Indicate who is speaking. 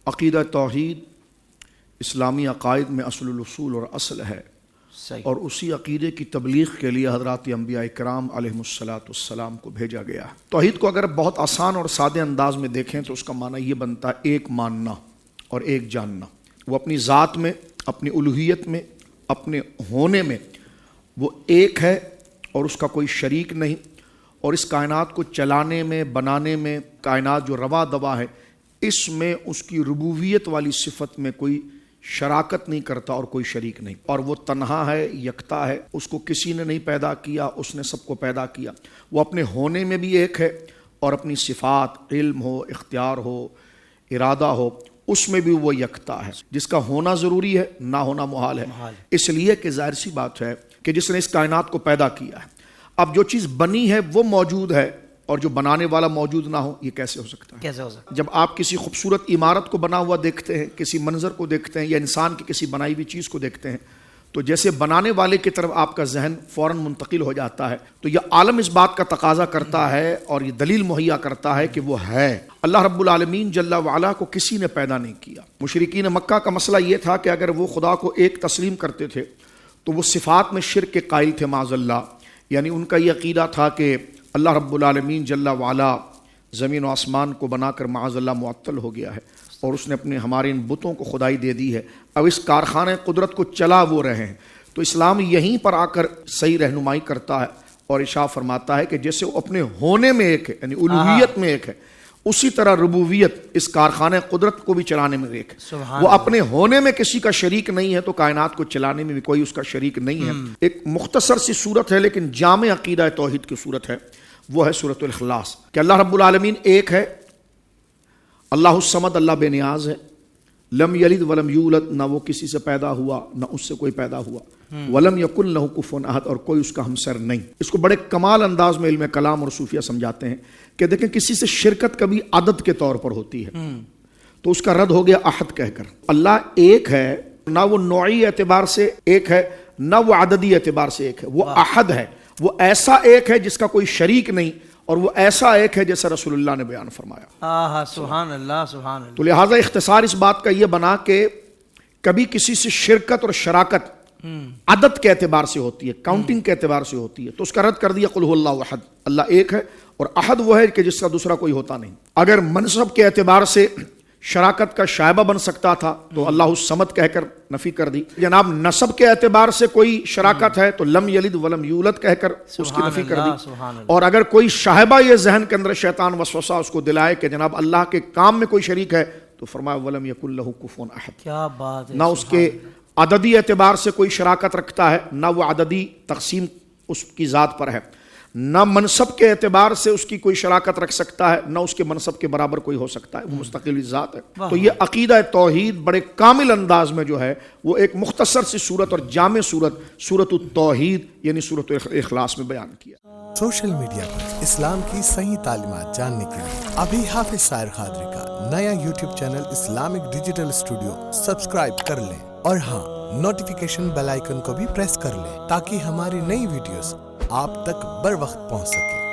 Speaker 1: عقیدہ توحید اسلامی عقائد میں اصل الاصول اور اصل ہے، اور اسی عقیدے کی تبلیغ کے لیے حضرات انبیاء کرام علیہم السلام کو بھیجا گیا ہے۔ توحید کو اگر بہت آسان اور سادے انداز میں دیکھیں تو اس کا معنی یہ بنتا ہے ایک ماننا اور ایک جاننا۔ وہ اپنی ذات میں، اپنی الوہیت میں، اپنے ہونے میں وہ ایک ہے اور اس کا کوئی شریک نہیں، اور اس کائنات کو چلانے میں، بنانے میں، کائنات جو رواں دوا ہے اس میں اس کی ربوبیت والی صفت میں کوئی شراکت نہیں کرتا اور کوئی شریک نہیں، اور وہ تنہا ہے، یکتا ہے، اس کو کسی نے نہیں پیدا کیا، اس نے سب کو پیدا کیا۔ وہ اپنے ہونے میں بھی ایک ہے اور اپنی صفات، علم ہو، اختیار ہو، ارادہ ہو، اس میں بھی وہ یکتا ہے، جس کا ہونا ضروری ہے، نہ ہونا محال ہے۔ اس لیے کہ ظاہر سی بات ہے کہ جس نے اس کائنات کو پیدا کیا ہے، اب جو چیز بنی ہے وہ موجود ہے اور جو بنانے والا موجود نہ ہو، یہ کیسے ہو سکتا ہے؟
Speaker 2: کیسے ہو سکتا ہے؟
Speaker 1: جب آپ کسی خوبصورت عمارت کو بنا ہوا دیکھتے ہیں، کسی منظر کو دیکھتے ہیں، یا انسان کی کسی بنائی ہوئی چیز کو دیکھتے ہیں، تو جیسے بنانے والے کی طرف آپ کا ذہن فوراً منتقل ہو جاتا ہے، تو یہ عالم اس بات کا تقاضا کرتا ہے اور یہ دلیل مہیا کرتا ہے کہ وہ ہے۔ اللہ رب العالمین جل وعلا کو کسی نے پیدا نہیں کیا۔ مشرکین مکہ کا مسئلہ یہ تھا کہ اگر وہ خدا کو ایک تسلیم کرتے تھے تو وہ صفات میں شرک کے قائل تھے معاذ اللہ، یعنی ان کا یہ عقیدہ تھا کہ اللہ رب العالمین جل وعلا زمین و آسمان کو بنا کر معاذ اللہ معطل ہو گیا ہے اور اس نے اپنے ہمارے ان بتوں کو خدائی دے دی ہے، اب اس کارخانہ قدرت کو چلا وہ رہے ہیں۔ تو اسلام یہیں پر آ کر صحیح رہنمائی کرتا ہے اور ارشاد فرماتا ہے کہ جیسے وہ اپنے ہونے میں ایک ہے، یعنی الوہیت میں ایک ہے، اسی طرح ربوبیت اس کارخانہ قدرت کو بھی چلانے میں ایک ہے۔ وہ اپنے ہونے میں کسی کا شریک نہیں ہے تو کائنات کو چلانے میں بھی کوئی اس کا شریک نہیں ہے۔ ایک مختصر سی صورت ہے لیکن جامع عقیدہ توحید کی صورت ہے، وہ ہے سورۃ الاخلاص، کہ اللہ رب العالمین ایک ہے، اللہ الصمد، اللہ بے نیاز ہے، لم یلد ولم یولد، نہ وہ کسی سے پیدا ہوا نہ اس سے کوئی پیدا ہوا، ولم یکن لہ کفوا احد، اور کوئی اس کا ہمسر نہیں۔ اس کو بڑے کمال انداز میں علم کلام اور صوفیہ سمجھاتے ہیں کہ دیکھیں کسی سے شرکت کبھی عدد کے طور پر ہوتی ہے تو اس کا رد ہو گیا احد کہہ کر۔ اللہ ایک ہے، نہ وہ نوعی اعتبار سے ایک ہے نہ وہ عددی اعتبار سے ایک ہے، وہ احد ہے، وہ ایسا ایک ہے جس کا کوئی شریک نہیں، اور وہ ایسا ایک ہے جیسا رسول اللہ نے بیان فرمایا۔
Speaker 2: سبحان اللہ، سبحان اللہ۔
Speaker 1: تو لہٰذا اختصار اس بات کا یہ بنا کہ کبھی کسی سے شرکت اور شراکت عدد کے اعتبار سے ہوتی ہے، کاؤنٹنگ کے اعتبار سے ہوتی ہے، تو اس کا رد کر دیا قل هو اللہ احد، اللہ ایک ہے، اور احد وہ ہے کہ جس کا دوسرا کوئی ہوتا نہیں۔ اگر منصب کے اعتبار سے شراکت کا شائبہ بن سکتا تھا تو اللہ الصمد کہہ کر نفی کر دی، جناب نسب کے اعتبار سے کوئی شراکت ہے تو لم یلد ولم یولد کہہ کر اس کی نفی کر دی، اور اگر کوئی شائبہ یہ ذہن کے اندر شیطان وسوسہ اس کو دلائے کہ جناب اللہ کے کام میں کوئی شریک ہے تو فرمایا ولم یکن لہ کفوا احد،
Speaker 2: کیا بات ہے،
Speaker 1: نہ اس کے عددی اعتبار سے کوئی شراکت رکھتا ہے، نہ وہ عددی تقسیم اس کی ذات پر ہے، نہ منصب کے اعتبار سے اس کی کوئی شراکت رکھ سکتا ہے، نہ اس کے منصب کے برابر کوئی ہو سکتا ہے، وہ مستقل ذات ہے۔ تو یہ عقیدہ توحید بڑے کامل انداز میں جو ہے وہ ایک مختصر سی صورت اور جامع صورت سورۃ التوحید یعنی سورۃ الاخلاص میں بیان کیا۔
Speaker 3: سوشل میڈیا پر اسلام کی صحیح تعلیمات جاننے کے لیے ابھی حافظ سائر قادری کا نیا YouTube channel Islamic digital studio subscribe کر لیں، اور ہاں نوٹیفیکیشن بیل آئیکن کو بھی پریس کر لیں تاکہ ہماری نئی ویڈیوز آپ تک بر وقت پہنچ سکے۔